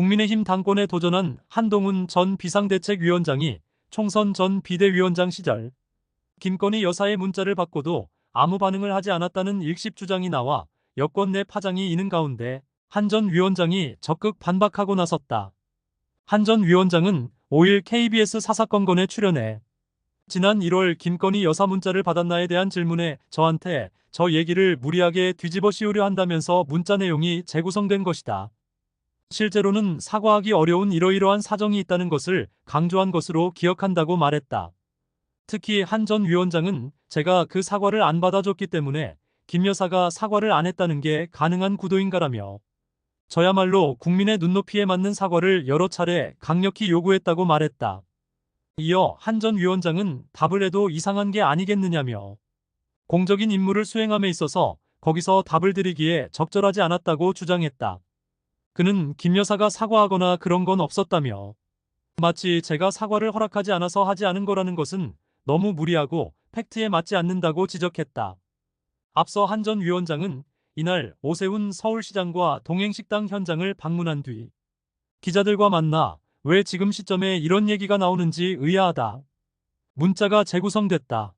국민의힘 당권에 도전한 한동훈 전 비상대책위원장이 총선 전 비대위원장 시절 김건희 여사의 문자를 받고도 아무 반응을 하지 않았다는 일십 주장이 나와 여권 내 파장이 이는 가운데 한 전 위원장이 적극 반박하고 나섰다. 한 전 위원장은 5일 KBS 사사건건에 출연해 지난 1월 김건희 여사 문자를 받았나에 대한 질문에 저한테 저 얘기를 무리하게 뒤집어 씌우려 한다면서 문자 내용이 재구성된 것이다. 실제로는 사과하기 어려운 이러이러한 사정이 있다는 것을 강조한 것으로 기억한다고 말했다. 특히 한 전 위원장은 제가 그 사과를 안 받아줬기 때문에 김 여사가 사과를 안 했다는 게 가능한 구도인가라며 저야말로 국민의 눈높이에 맞는 사과를 여러 차례 강력히 요구했다고 말했다. 이어 한 전 위원장은 답을 해도 이상한 게 아니겠느냐며 공적인 임무를 수행함에 있어서 거기서 답을 드리기에 적절하지 않았다고 주장했다. 그는 김 여사가 사과하거나 그런 건 없었다며 마치 제가 사과를 허락하지 않아서 하지 않은 거라는 것은 너무 무리하고 팩트에 맞지 않는다고 지적했다. 앞서 한 전 위원장은 이날 오세훈 서울시장과 동행식당 현장을 방문한 뒤 기자들과 만나 왜 지금 시점에 이런 얘기가 나오는지 의아하다. 문자가 재구성됐다.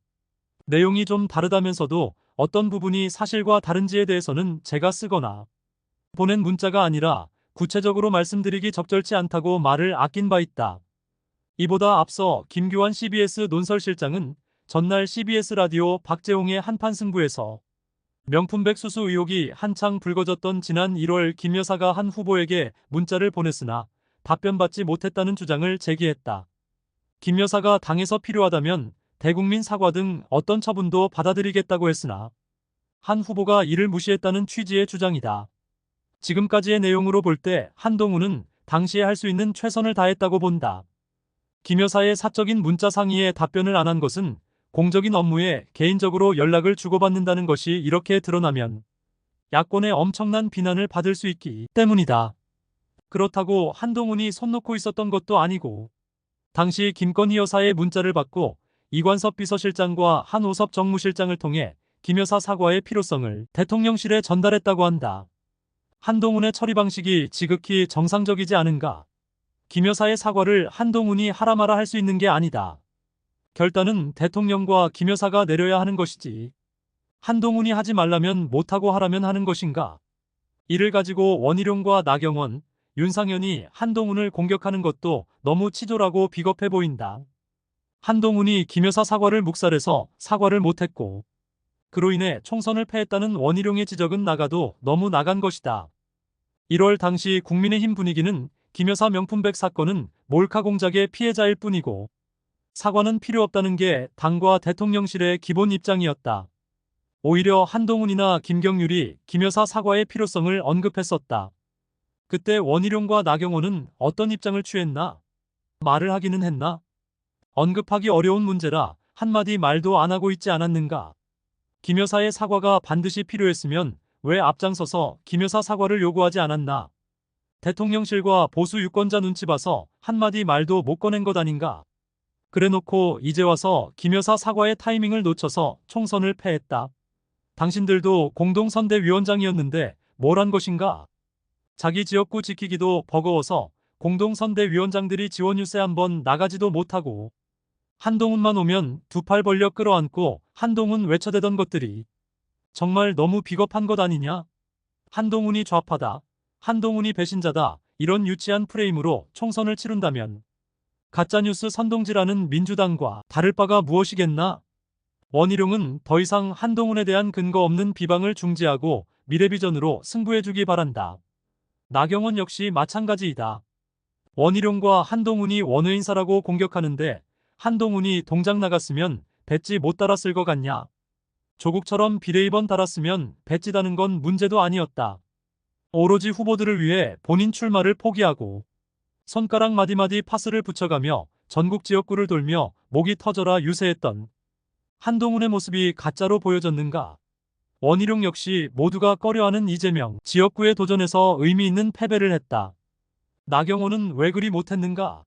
내용이 좀 다르다면서도 어떤 부분이 사실과 다른지에 대해서는 제가 쓰거나 보낸 문자가 아니라 구체적으로 말씀드리기 적절치 않다고 말을 아낀 바 있다. 이보다 앞서 김규환 CBS 논설실장은 전날 CBS 라디오 박재홍의 한판 승부에서 명품백 수수 의혹이 한창 불거졌던 지난 1월 김 여사가 한 후보에게 문자를 보냈으나 답변받지 못했다는 주장을 제기했다. 김 여사가 당에서 필요하다면 대국민 사과 등 어떤 처분도 받아들이겠다고 했으나 한 후보가 이를 무시했다는 취지의 주장이다. 지금까지의 내용으로 볼 때 한동훈은 당시에 할 수 있는 최선을 다했다고 본다. 김 여사의 사적인 문자 상의에 답변을 안 한 것은 공적인 업무에 개인적으로 연락을 주고받는다는 것이 이렇게 드러나면 야권의 엄청난 비난을 받을 수 있기 때문이다. 그렇다고 한동훈이 손 놓고 있었던 것도 아니고 당시 김건희 여사의 문자를 받고 이관섭 비서실장과 한오섭 정무실장을 통해 김 여사 사과의 필요성을 대통령실에 전달했다고 한다. 한동훈의 처리 방식이 지극히 정상적이지 않은가? 김 여사의 사과를 한동훈이 하라 마라 할 수 있는 게 아니다. 결단은 대통령과 김 여사가 내려야 하는 것이지. 한동훈이 하지 말라면 못하고 하라면 하는 것인가? 이를 가지고 원희룡과 나경원, 윤상현이 한동훈을 공격하는 것도 너무 치졸하고 비겁해 보인다. 한동훈이 김 여사 사과를 묵살해서 사과를 못했고 그로 인해 총선을 패했다는 원희룡의 지적은 나가도 너무 나간 것이다. 1월 당시 국민의힘 분위기는 김 여사 명품백 사건은 몰카 공작의 피해자일 뿐이고 사과는 필요 없다는 게 당과 대통령실의 기본 입장이었다. 오히려 한동훈이나 김경률이 김 여사 사과의 필요성을 언급했었다. 그때 원희룡과 나경원은 어떤 입장을 취했나? 말을 하기는 했나? 언급하기 어려운 문제라 한마디 말도 안 하고 있지 않았는가? 김 여사의 사과가 반드시 필요했으면 왜 앞장서서 김 여사 사과를 요구하지 않았나? 대통령실과 보수 유권자 눈치 봐서 한마디 말도 못 꺼낸 것 아닌가? 그래놓고 이제 와서 김 여사 사과의 타이밍을 놓쳐서 총선을 패했다. 당신들도 공동선대위원장이었는데 뭘 한 것인가? 자기 지역구 지키기도 버거워서 공동선대위원장들이 지원유세 한번 나가지도 못하고 한동훈만 오면 두 팔 벌려 끌어안고 한동훈 외쳐대던 것들이 정말 너무 비겁한 것 아니냐? 한동훈이 좌파다. 한동훈이 배신자다. 이런 유치한 프레임으로 총선을 치른다면 가짜뉴스 선동질하는 민주당과 다를 바가 무엇이겠나? 원희룡은 더 이상 한동훈에 대한 근거 없는 비방을 중지하고 미래비전으로 승부해주기 바란다. 나경원 역시 마찬가지이다. 원희룡과 한동훈이 원외인사라고 공격하는데 한동훈이 동작 나갔으면 배지 못 달았을 것 같냐? 조국처럼 비례2번 달았으면 배지 다는 건 문제도 아니었다. 오로지 후보들을 위해 본인 출마를 포기하고 손가락 마디마디 파스를 붙여가며 전국 지역구를 돌며 목이 터져라 유세했던 한동훈의 모습이 가짜로 보여졌는가? 원희룡 역시 모두가 꺼려하는 이재명 지역구에 도전해서 의미 있는 패배를 했다. 나경원은 왜 그리 못했는가?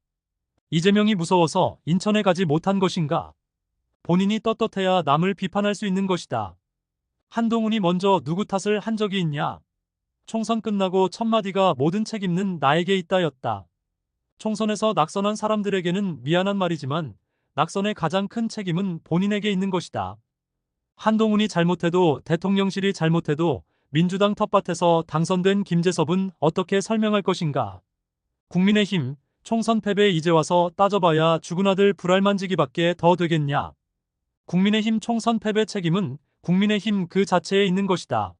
이재명이 무서워서 인천에 가지 못한 것인가? 본인이 떳떳해야 남을 비판할 수 있는 것이다. 한동훈이 먼저 누구 탓을 한 적이 있냐? 총선 끝나고 첫마디가 모든 책임은 나에게 있다였다. 총선에서 낙선한 사람들에게는 미안한 말이지만 낙선의 가장 큰 책임은 본인에게 있는 것이다. 한동훈이 잘못해도 대통령실이 잘못해도 민주당 텃밭에서 당선된 김재섭은 어떻게 설명할 것인가? 국민의힘 총선 패배 이제 와서 따져봐야 죽은 아들 불알만지기밖에 더 되겠냐? 국민의힘 총선 패배 책임은 국민의힘 그 자체에 있는 것이다.